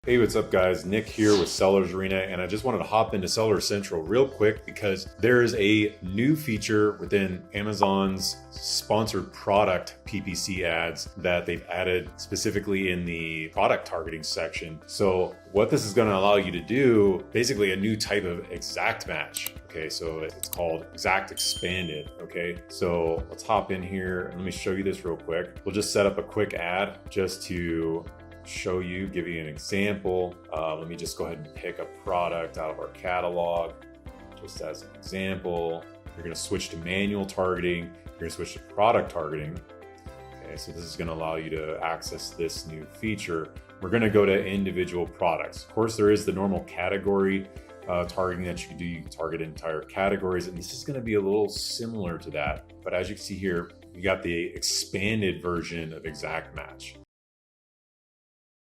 Hey, what's up guys? Nick here with Sellers Arena, and I just wanted to hop into Seller Central real quick because there is a new feature within Amazon's sponsored product PPC ads that they've added specifically in the product targeting section. So what this is going to allow you to do, basically a new type of exact match. Okay, so it's called exact expanded. Okay, so let's hop in here and let me show you this real quick. We'll just set up a quick ad just to show you, give you an example. Let me just go ahead and pick a product out of our catalog, just as an example. You're going to switch to manual targeting. You're going to switch to product targeting. Okay, so this is going to allow you to access this new feature. We're going to go to individual products. Of course, there is the normal category targeting that you can do. You can target entire categories, and this is going to be a little similar to that. But as you can see here, you got the expanded version of exact match.